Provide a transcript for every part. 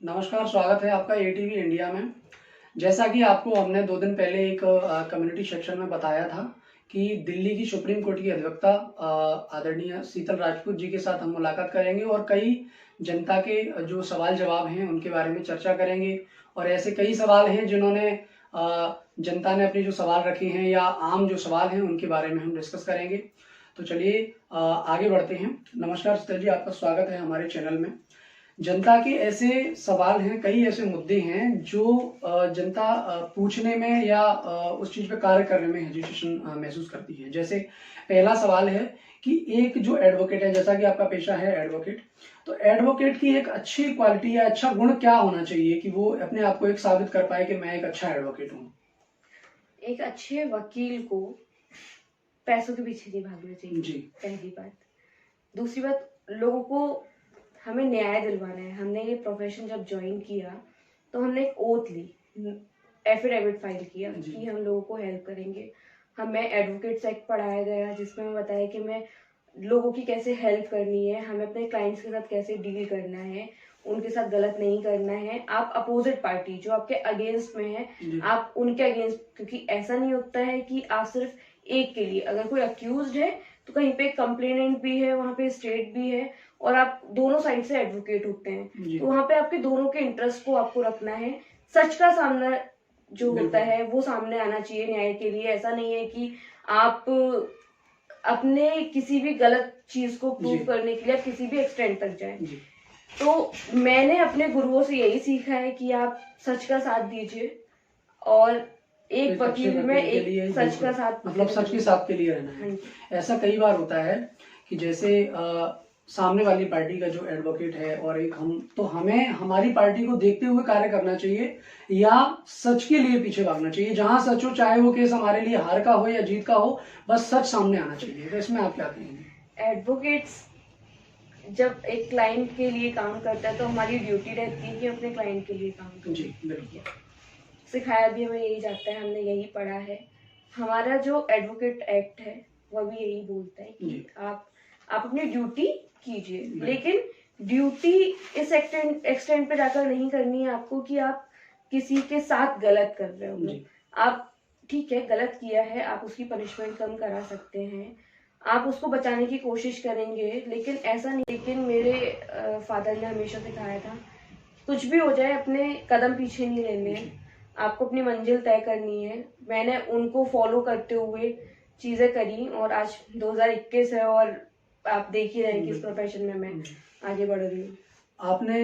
नमस्कार, स्वागत है आपका एटीवी इंडिया में। जैसा कि आपको हमने 2 दिन पहले एक कम्युनिटी सेक्शन में बताया था कि दिल्ली की सुप्रीम कोर्ट की अधिवक्ता आदरणीय शीतल राजपूत जी के साथ हम मुलाकात करेंगे और कई जनता के जो सवाल जवाब हैं उनके बारे में चर्चा करेंगे। और ऐसे कई सवाल हैं जिन्होंने जनता ने अपने जो सवाल रखे हैं या आम जो सवाल हैं उनके बारे में हम डिस्कस करेंगे। तो चलिए आगे बढ़ते हैं। नमस्कार शीतल जी, आपका स्वागत है हमारे चैनल में। जनता के ऐसे सवाल हैं, कई ऐसे मुद्दे हैं जो जनता पूछने में या उस चीज पे कार्य करने में हेजिटेशन महसूस करती है। जैसे पहला सवाल है कि एक जो एडवोकेट है, जैसा कि आपका पेशा है एडवोकेट, तो एडवोकेट की एक अच्छी क्वालिटी या अच्छा गुण क्या होना चाहिए कि वो अपने आप को एक साबित कर पाए कि मैं एक अच्छा एडवोकेट हूँ? एक अच्छे वकील को पैसों के पीछे नहीं भागना चाहिए जी। पहली बात। दूसरी बात, लोगों को हमें न्याय दिलवाना है। हमने ये प्रोफेशन जब ज्वाइन किया तो हमने एक ओथ ली, एफिडेविट फाइल किया कि हम लोगों को हेल्प करेंगे। हमें एडवोकेट्स एक्ट पढ़ाया गया जिसमें हमें बताया कि मैं लोगों की कैसे हेल्प करनी है, हमें अपने क्लाइंट्स के साथ कैसे डील करना है, उनके साथ गलत नहीं करना है। आप अपोजिट पार्टी जो आपके अगेंस्ट में है आप उनके अगेंस्ट, क्योंकि ऐसा नहीं होता है कि आप सिर्फ एक के लिए, अगर कोई अक्यूज्ड है तो कहीं पे कंप्लेनेंट भी है, वहां पे स्टेट भी है और आप दोनों साइड से एडवोकेट होते हैं, तो वहां पे आपके दोनों के इंटरेस्ट को आपको रखना है। सच का सामना जो होता है वो सामने आना चाहिए न्याय के लिए। ऐसा नहीं है कि आप अपने किसी भी गलत चीज को प्रूव करने के लिए आप किसी भी एक्सटेंट तक जाएं। तो मैंने अपने गुरुओं से यही सीखा है कि आप सच का साथ दीजिए और एक वकील में एक सच का साथ, मतलब सच के साथ के लिए रहना है। ऐसा कई बार होता है कि जैसे सामने वाली पार्टी का जो एडवोकेट है और एक हम, तो हमें हमारी पार्टी को देखते हुए कार्य करना चाहिए या सच के लिए पीछे भागना चाहिए। जहां सच हो, चाहे वो केस हमारे लिए हार का हो या जीत का हो, बस सच सामने आना चाहिए। तो इसमें आप क्या कहेंगे? एडवोकेट्स जब एक क्लाइंट के लिए काम करता है तो हमारी ड्यूटी रहती है कि अपने क्लाइंट के लिए काम करें। जी बिल्कुल। सिखाया भी हमें यही जाता है, हमने यही पढ़ा है। हमारा जो एडवोकेट एक्ट है वह भी यही बोलता है कि आप अपनी ड्यूटी कीजिए, लेकिन ड्यूटी इस एक्सटेंट पे जाकर नहीं करनी है आपको कि आप किसी के साथ गलत कर रहे हो। आप ठीक है, गलत किया है, आप उसकी पनिशमेंट कम करा सकते हैं, आप उसको बचाने की कोशिश करेंगे, लेकिन ऐसा नहीं। लेकिन मेरे फादर ने हमेशा सिखाया था कुछ भी हो जाए अपने कदम पीछे नहीं लेने, आपको अपनी मंजिल तय करनी है। मैंने उनको फॉलो करते हुए चीजें करी और आज 2021 है और आप देख ही रहे हैं कि इस प्रोफेशन में मैं आगे बढ़ रही हूँ। आपने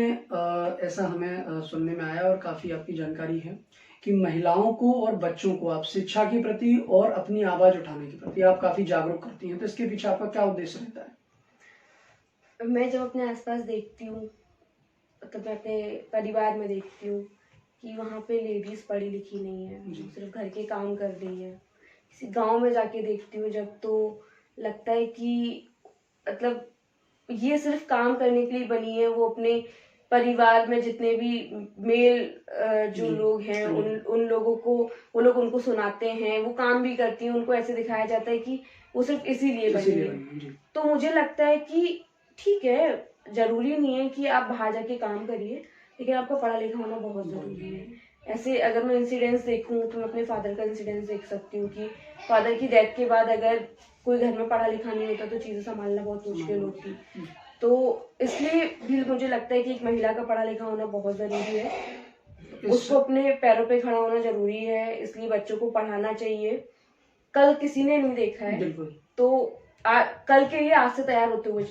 ऐसा हमें सुनने में आया और काफी आपकी जानकारी है कि महिलाओं को और बच्चों को आप शिक्षा के प्रति और अपनी आवाज उठाने के प्रति आप काफी जागरूक करती हैं। तो इसके पीछे आपका क्या उद्देश्य रहता है? मैं जब अपने आसपास देखती हूँ, तो मैं अपने परिवार में देखती हूँ कि वहाँ पे लेडीज पढ़ी लिखी नहीं है, सिर्फ घर के काम कर रही है। किसी गांव में जाके देखती हूँ जब, तो लगता है कि मतलब ये सिर्फ काम करने के लिए बनी है। वो अपने परिवार में जितने भी मेल जो लोग हैं उन लोगों को, वो लोग उनको सुनाते हैं, वो काम भी करती हैं, उनको ऐसे दिखाया जाता है कि वो सिर्फ इसीलिए बनी है। तो मुझे लगता है कि ठीक है, जरूरी नहीं है कि आप बाहर जाके काम करिए, लेकिन आपका पढ़ा लिखा होना बहुत जरूरी है। ऐसे अगर मैं इंसिडेंट्स देखूं तो मैं अपने फादर का इंसिडेंस देख सकती हूँ कि फादर की डेथ के बाद अगर कोई घर में पढ़ा लिखा नहीं होता तो चीजें संभालना बहुत मुश्किल होती। तो इसलिए भी मुझे लगता है कि एक महिला का पढ़ा लिखा होना बहुत जरूरी है, उसको अपने पैरों पे खड़ा होना जरूरी है, इसलिए बच्चों को पढ़ाना चाहिए। कल किसी ने नहीं देखा है तो कल के लिए आज से तैयार होते हुए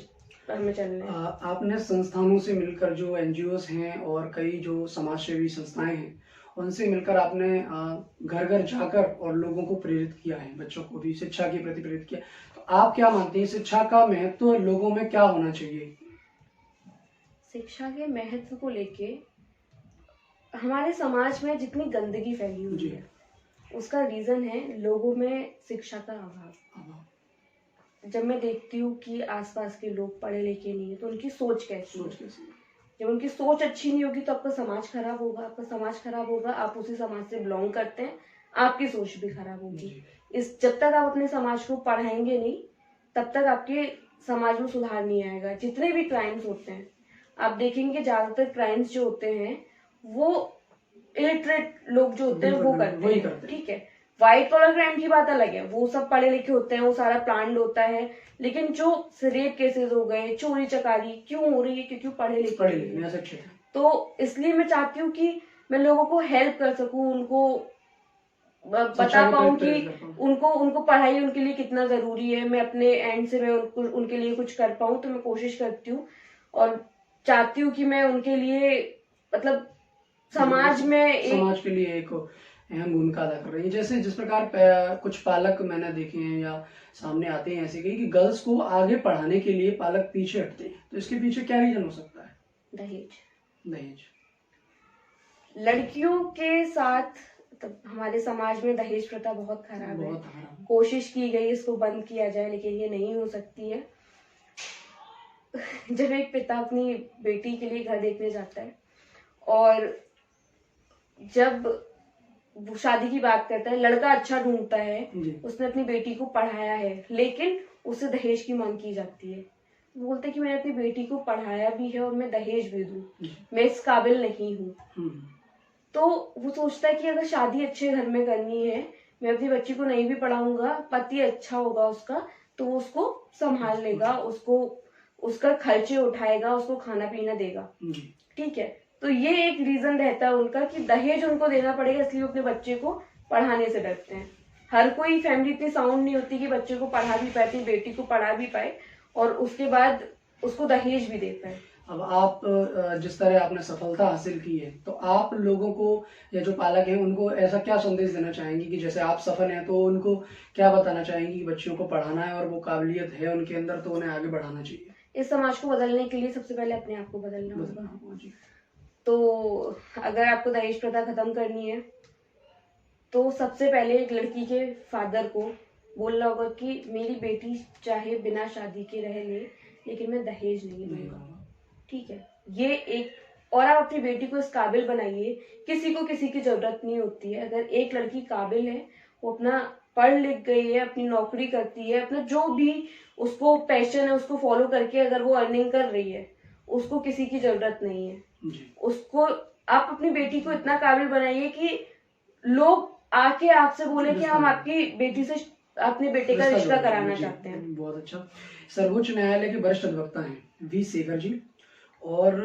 हमें चलना है। आपने संस्थानों से मिलकर, जो एनजीओस हैं और कई जो समाज सेवी संस्थाएं हैं, उनसे मिलकर आपने घर घर जाकर और लोगों को प्रेरित किया है, बच्चों को भी शिक्षा के प्रति प्रेरित किया। तो आप क्या मानते हैं, शिक्षा का महत्व लोगों में क्या होना चाहिए? शिक्षा के महत्व को लेके हमारे समाज में जितनी गंदगी फैली हुई है उसका रीजन है लोगों में शिक्षा का अभाव। जब मैं देखती हूँ कि आसपास के लोग पढ़े लिखे नहीं है तो उनकी सोच कैसी है। जब उनकी सोच अच्छी नहीं होगी तो आपका समाज खराब होगा, आपका समाज खराब होगा, आप उसी समाज से बिलोंग करते हैं, आपकी सोच भी खराब होगी। जब तक आप अपने समाज को पढ़ाएंगे नहीं तब तक आपके समाज में सुधार नहीं आएगा। जितने भी क्राइम्स होते हैं, आप देखेंगे ज्यादातर क्राइम्स जो होते हैं वो इलिटरेट लोग जो होते हैं वो करते वही हैं, करते हैं। ठीक है। व्हाइट कॉलर क्राइम की बात अलग है, वो सब पढ़े लिखे होते हैं, वो सारा प्लान्ड होता है। लेकिन जो रेप केसेस हो गए, चोरी चकारी क्यों हो रही है? क्योंकि पढ़े लिखे नहीं है। शिक्षित हैं। तो इसलिए मैं चाहती हूँ कि मैं लोगों को हेल्प कर सकूं, उनको बता पाऊं कि उनको उनको पढ़ाई उनके लिए कितना जरूरी है। मैं अपने एंड से मैं उनके लिए कुछ कर पाऊं, तो मैं कोशिश करती हूँ और चाहती हूँ कि मैं उनके लिए मतलब समाज के लिए एक अहम भूमिका अदा कर रही है। जैसे जिस प्रकार कुछ पालक मैंने देखे हैं या सामने आते हैं ऐसे कि गर्ल्स को आगे पढ़ाने के लिए पालक पीछे हटते हैं, तो इसके पीछे क्या रीजन हो सकता है? दहेज। लड़कियों के साथ हमारे समाज में दहेज प्रथा बहुत खराब है। कोशिश की गई इसको बंद किया जाए, लेकिन ये नहीं हो सकती है। जब एक पिता अपनी बेटी के लिए घर देखने जाता है और जब वो शादी की बात करता है, लड़का अच्छा ढूंढता है, उसने अपनी बेटी को पढ़ाया है, लेकिन उससे दहेज की मांग की जाती है। बोलते हैं कि मैंने अपनी बेटी को पढ़ाया भी है और मैं दहेज भी दूं, मैं इस काबिल नहीं हूँ। तो वो सोचता है कि अगर शादी अच्छे घर में करनी है, मैं अपनी बच्ची को नहीं भी पढ़ाऊंगा, पति अच्छा होगा उसका, तो वो उसको संभाल लेगा, उसको उसका खर्चे उठाएगा, उसको खाना पीना देगा, ठीक है। तो ये एक रीजन रहता है उनका कि दहेज उनको देना पड़ेगा, इसलिए वो अपने बच्चे को पढ़ाने से डरते हैं। हर कोई फैमिली इतनी साउंड नहीं होती कि बच्चे को पढ़ा भी पाए, अपनी बेटी को पढ़ा भी पाए और उसके बाद उसको दहेज भी दे पाए। अब आप जिस तरह आपने सफलता हासिल की है, तो आप लोगों को या जो पालक हैं उनको ऐसा क्या संदेश देना चाहेंगी कि जैसे आप सफल हैं, तो उनको क्या बताना चाहेंगी कि बच्चियों को पढ़ाना है और वो काबिलियत है उनके अंदर, तो उन्हें आगे बढ़ाना चाहिए? इस समाज को बदलने के लिए सबसे पहले अपने आप को बदलना होगा। तो अगर आपको दहेज प्रथा खत्म करनी है, तो सबसे पहले एक लड़की के फादर को बोलना होगा कि मेरी बेटी चाहे बिना शादी के रह ले, लेकिन मैं दहेज नहीं दूंगा, ठीक है। ये एक, और आप अपनी बेटी को इस काबिल बनाइए, किसी को किसी की जरूरत नहीं होती है। अगर एक लड़की काबिल है, वो अपना पढ़ लिख गई है, अपनी नौकरी करती है, अपना जो भी उसको पैशन है उसको फॉलो करके अगर वो अर्निंग कर रही है, उसको किसी की जरूरत नहीं है। उसको, आप अपनी बेटी को इतना काबिल बनाइए कि लोग आके आपसे बोले कि हम आपकी बेटी से अपने बेटे का रिश्ता कराना चाहते हैं। बहुत अच्छा। सर्वोच्च न्यायालय के वरिष्ठ अधिवक्ता हैं वी शेखर जी और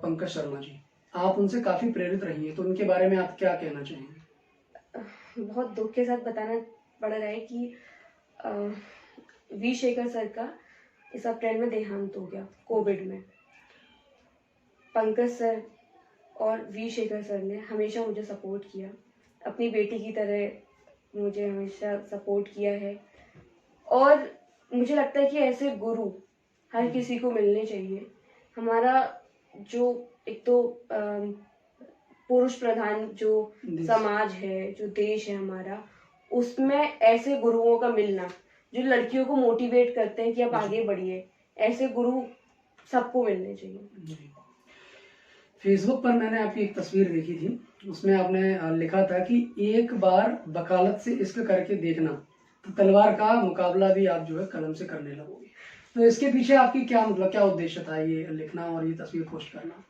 पंकज शर्मा जी, आप उनसे काफी प्रेरित रही हैं, तो उनके बारे में आप क्या कहना चाहेंगे? बहुत दुख के साथ बताना पड़ रहा है कि वी शेखर सर का इस अप्रैल में देहांत हो गया कोविड में। पंकज सर और वी शेखर सर ने हमेशा मुझे सपोर्ट किया, अपनी बेटी की तरह मुझे हमेशा सपोर्ट किया है। और मुझे लगता है कि ऐसे गुरु हर किसी को मिलने चाहिए। हमारा जो एक तो पुरुष प्रधान जो समाज है, जो देश है हमारा, उसमें ऐसे गुरुओं का मिलना जो लड़कियों को मोटिवेट करते हैं कि आप आगे बढ़िए, ऐसे गुरु सबको मिलने चाहिए। फेसबुक पर मैंने आपकी एक तस्वीर देखी थी, उसमें आपने लिखा था कि एक बार वकालत से इश्क करके देखना, तो तलवार का मुकाबला भी आप जो है कलम से करने लगोगे। तो इसके पीछे आपकी क्या मतलब क्या उद्देश्य था ये लिखना और ये तस्वीर पोस्ट करना?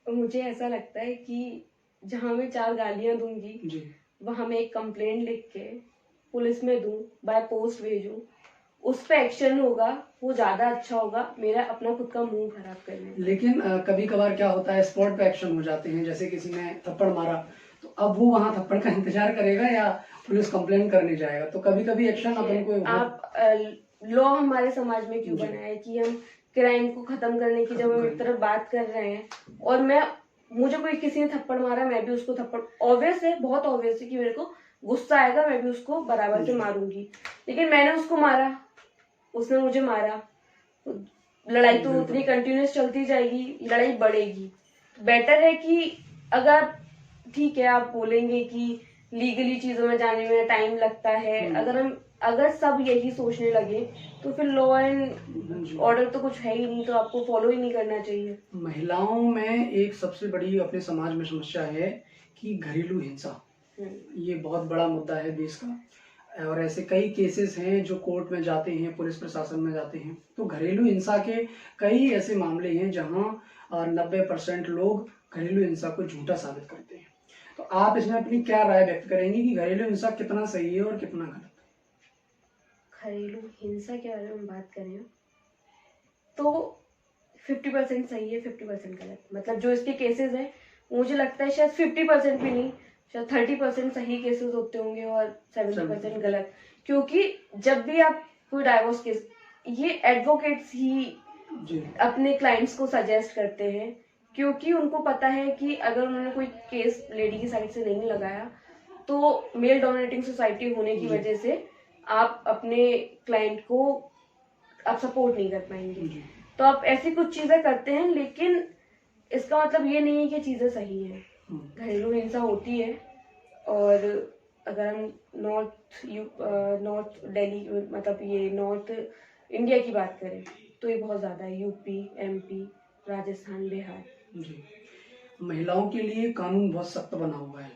मुझे ऐसा लगता है कि जहाँ मैं 4 गालियां दूंगी, वहां मैं एक कंप्लेंट लिख के पुलिस में दूं, बाय पोस्ट भेजूं, उस पर एक्शन होगा, वो ज्यादा अच्छा होगा मेरा अपना खुद का मुंह खराब करने। लेकिन कभी कभार क्या होता है, स्पॉट पे एक्शन हो जाते हैं, जैसे किसी ने थप्पड़ मारा, तो अब वो वहां थप्पड़ का इंतजार करेगा या पुलिस कंप्लेंट करने जाएगा? तो कभी कभी एक्शन अपन को आप लॉ हमारे समाज में क्यों बना है कि हम क्राइम को खत्म करने की जब हम एक तरफ बात कर रहे हैं, और मुझे कोई किसी ने थप्पड़ मारा, मैं भी उसको थप्पड़, ऑब्वियस है, बहुत ऑब्वियस है कि मेरे को गुस्सा आएगा, मैं भी उसको बराबर से मारूंगी। लेकिन मैंने उसको मारा, उसने मुझे मारा, तो लड़ाई तो उतनी कंटिन्यूस चलती जाएगी, लड़ाई बढ़ेगी। बेटर है कि अगर ठीक है आप बोलेंगे कि लीगली चीजों में जाने में टाइम लगता है, अगर सब यही सोचने लगे तो फिर लॉ एंड ऑर्डर तो कुछ है ही नहीं, तो आपको फॉलो ही नहीं करना चाहिए। महिलाओं में एक सबसे बड़ी अपने समाज में समस्या है कि घरेलू हिंसा, ये बहुत बड़ा मुद्दा है देश का। और ऐसे कई केसेस हैं जो कोर्ट में जाते हैं, पुलिस प्रशासन में जाते हैं। तो घरेलू हिंसा के कई ऐसे मामले हैं जहां 90% लोग घरेलू हिंसा को झूठा साबित करते हैं। तो आप इसमें अपनी क्या राय व्यक्त करेंगे कि घरेलू हिंसा कितना सही है और कितना गलत? घरेलू हिंसा के बारे में बात करें तो 50% सही है, 50% गलत। मतलब जो इसके केसेस हैं, मुझे लगता है शायद 50% भी नहीं, शायद 30% सही केसेस होते होंगे और 70% गलत। क्योंकि जब भी आप कोई डाइवोर्स केस, ये एडवोकेट्स ही जी अपने क्लाइंट्स को सजेस्ट करते हैं, क्योंकि उनको पता है कि अगर उन्होंने कोई केस लेडी की साइड से नहीं लगाया तो मेल डोमिनेटिंग सोसाइटी होने की जी। वजह से आप अपने क्लाइंट को आप सपोर्ट नहीं कर पाएंगे। जी तो आप ऐसी कुछ चीजें करते हैं, लेकिन इसका मतलब ये नहीं है कि चीजें सही हैं। घरेलू हिंसा होती है, और अगर हम नॉर्थ दिल्ली, मतलब ये नॉर्थ इंडिया की बात करें तो ये बहुत ज्यादा है। UP, MP, Rajasthan, Bihar. जी। महिलाओं के लिए कानून बहुत सख्त बना हुआ है,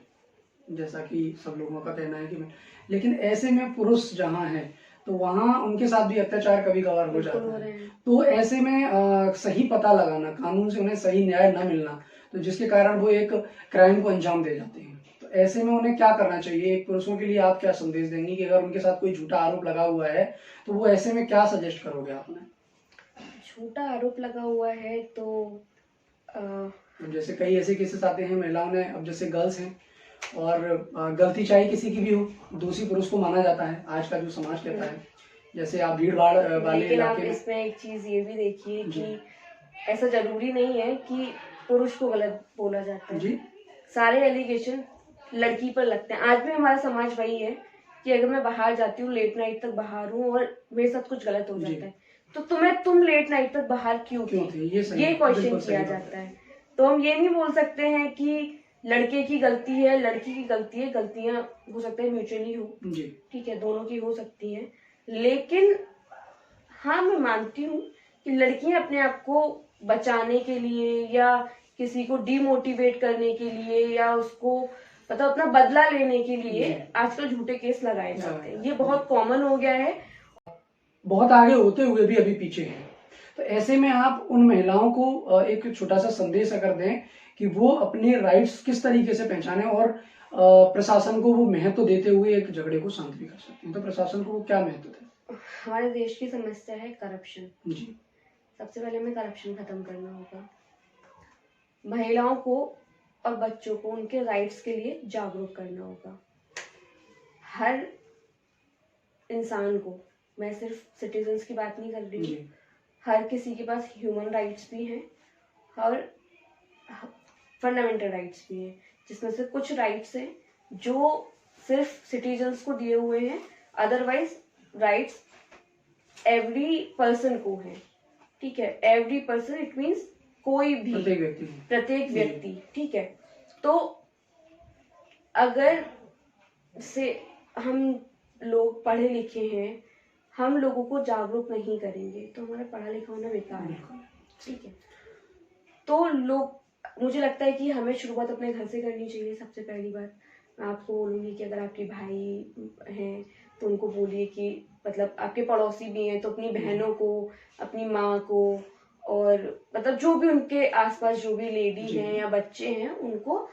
जैसा कि सब लोगों का कहना है कि लेकिन ऐसे में पुरुष जहाँ है तो वहाँ उनके साथ भी अत्याचार कभी कभार हो बिल्कुल जाता हो है। रहे हैं। तो ऐसे में सही पता लगाना, कानून से उन्हें सही न्याय न मिलना, तो जिसके कारण वो एक क्राइम को अंजाम दे जाते हैं। तो ऐसे में उन्हें क्या करना चाहिए? एक पुरुषों के लिए आप क्या संदेश देंगे कि अगर उनके साथ कोई झूठा आरोप लगा हुआ है तो वो ऐसे में क्या सजेस्ट करोगे आपने? झूठा आरोप लगा हुआ है तो जैसे कई ऐसे केसेस आते हैं, महिलाओं ने, अब जैसे गर्ल्स हैं और गलती चाहे किसी की भी हो, दोषी पुरुष को माना जाता है, आज का जो समाज कहता है। जैसे आप भीड़ भाड़ वाले लेकिन आप इलाके में, इसमें एक चीज ये भी देखिए कि ऐसा जरूरी नहीं है कि पुरुष को गलत बोला जाता है। जी सारे एलिगेशन लड़की पर लगते हैं। आज भी हमारा समाज वही है कि अगर मैं बाहर जाती हूँ, लेट नाइट तक बाहर हूँ और मेरे साथ कुछ गलत हो जाता है तो तुम लेट नाइट तक बाहर क्यों थे? ये क्वेश्चन किया जाता है। तो हम ये नहीं बोल सकते हैं कि लड़के की गलती है, लड़की की गलती है। गलतियां हो सकता है म्यूचुअली हो, ठीक है, दोनों की हो सकती है। लेकिन हाँ, मैं मानती हूँ कि लड़कियां अपने आप को बचाने के लिए या किसी को डिमोटिवेट करने के लिए या उसको मतलब अपना बदला लेने के लिए आजकल झूठे केस लगाए जाते हैं। ये बहुत कॉमन हो गया है, बहुत आगे होते हुए भी अभी पीछे हैं। तो ऐसे में आप उन महिलाओं को एक छोटा सा संदेश अगर दें कि वो अपने राइट्स किस तरीके से पहचाने और प्रशासन को वो महत्व देते हुए एक झगड़े को शांत भी कर सकते हैं, तो प्रशासन को क्या महत्व दें? हमारे देश की समस्या है करप्शन। जी, सबसे पहले हमें करप्शन खत्म करना होगा। महिलाओं को और बच्चों को उनके राइट्स के लिए जागरूक करना होगा। हर इंसान को, मैं सिर्फ सिटीजन्स की बात नहीं कर रही हूँ, हर किसी के पास ह्यूमन राइट्स भी हैं और फंडामेंटल राइट्स भी हैं, जिसमें से कुछ राइट्स हैं जो सिर्फ सिटीजन्स को दिए हुए हैं, अदरवाइज राइट्स एवरी पर्सन को है। ठीक है, एवरी पर्सन इट मीन्स कोई भी, प्रत्येक व्यक्ति। ठीक है, तो अगर से हम लोग पढ़े लिखे हैं, हम लोगों को जागरूक नहीं करेंगे तो हमारा पढ़ा लिखा होना बेकार है। ठीक है, तो लोग, मुझे लगता है कि हमें शुरुआत अपने घर से करनी चाहिए। सबसे पहली बात मैं आपको बोलूँगी कि अगर आपके भाई हैं तो उनको बोलिए कि मतलब आपके पड़ोसी भी हैं तो अपनी बहनों को, अपनी माँ को, और मतलब जो भी उनके आसपास जो भी लेडी हैं या बच्चे हैं उनको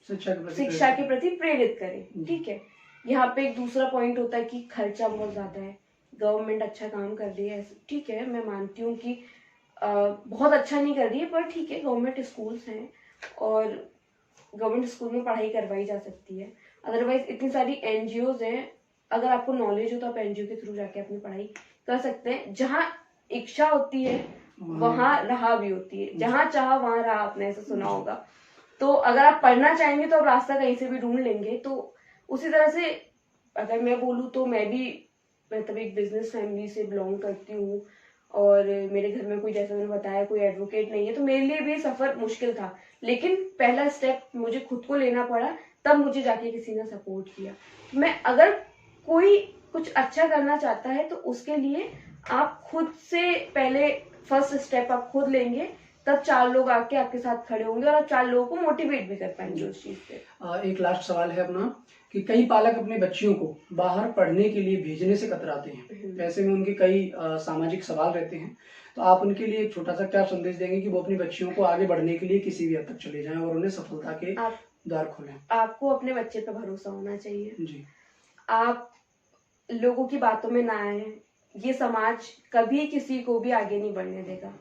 शिक्षा के प्रति प्रेरित करें। ठीक है, यहाँ पे एक दूसरा पॉइंट होता है कि खर्चा बहुत ज़्यादा है। गवर्नमेंट अच्छा काम कर रही है, ठीक है, मैं मानती हूँ कि बहुत अच्छा नहीं कर रही है, पर ठीक है, गवर्नमेंट स्कूल्स हैं और गवर्नमेंट स्कूल में पढ़ाई करवाई जा सकती है। अदरवाइज इतनी सारी एनजीओज हैं, अगर आपको नॉलेज हो तो आप एनजीओ के थ्रू जाके अपनी पढ़ाई कर सकते हैं। जहाँ इच्छा होती है वहाँ राह भी होती है, जहाँ चाह वहाँ राह, आपने ऐसा सुना होगा। तो अगर आप पढ़ना चाहेंगे तो आप रास्ता कहीं से भी ढूंढ लेंगे। तो उसी तरह से अगर मैं बोलूँ तो मैं भी मतलब एक बिजनेस फैमिली से बिलोंग करती हूँ और मेरे घर में कोई, जैसा मैंने बताया, कोई एडवोकेट नहीं है, तो मेरे लिए भी सफर मुश्किल था। लेकिन पहला स्टेप मुझे खुद को लेना पड़ा, तब मुझे जाके किसी ने सपोर्ट किया। मैं, अगर कोई कुछ अच्छा करना चाहता है तो उसके लिए आप खुद से पहले फर्स्ट स्टेप आप खुद लेंगे, तब 4 लोग आके आपके साथ खड़े होंगे और आप 4 लोगों को मोटिवेट भी कर पाएंगे उस चीज से। एक लास्ट सवाल है अपना कि कई पालक अपने बच्चियों को बाहर पढ़ने के लिए भेजने से कतराते हैं, ऐसे में उनके कई सामाजिक सवाल रहते हैं, तो आप उनके लिए एक छोटा सा क्या संदेश देंगे कि वो अपनी बच्चियों को आगे बढ़ने के लिए किसी भी हद तक चले जाएं और उन्हें सफलता के द्वार खोलें? आपको अपने बच्चे पे भरोसा होना चाहिए जी। आप लोगों की बातों में ना आए। ये समाज कभी किसी को भी आगे नहीं बढ़ने देगा,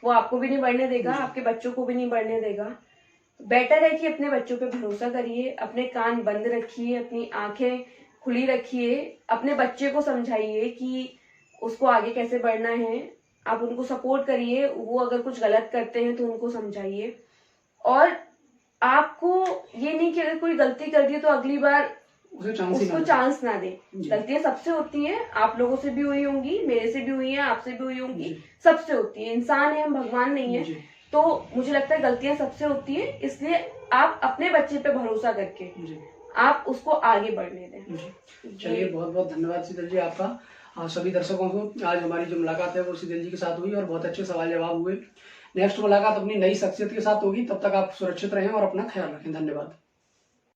वो आपको भी नहीं बढ़ने देगा, आपके बच्चों को भी नहीं बढ़ने देगा। बेटर है कि अपने बच्चों पे भरोसा करिए, अपने कान बंद रखिए, अपनी आंखें खुली रखिए, अपने बच्चे को समझाइए कि उसको आगे कैसे बढ़ना है, आप उनको सपोर्ट करिए। वो अगर कुछ गलत करते हैं तो उनको समझाइए, और आपको ये नहीं कि अगर कोई गलती कर दी तो अगली बार उसको चांस ना दे। गलतियां सबसे होती हैं, आप लोगों से भी हुई होंगी, मेरे से भी हुई हैं, आपसे भी हुई होंगी, सबसे होती है। इंसान है, हम भगवान नहीं है, तो मुझे लगता है गलतियां सबसे होती हैं। इसलिए आप अपने बच्चे पे भरोसा करके आप उसको आगे बढ़ने दें। चलिए, बहुत बहुत धन्यवाद शीतल जी आपका। सभी दर्शकों को आज हमारी जो मुलाकात है वो शीतल जी के साथ हुई और बहुत अच्छे सवाल जवाब हुए। नेक्स्ट मुलाकात अपनी नई शख्सियत के साथ होगी, तब तक आप सुरक्षित रहें और अपना ख्याल रखें। धन्यवाद।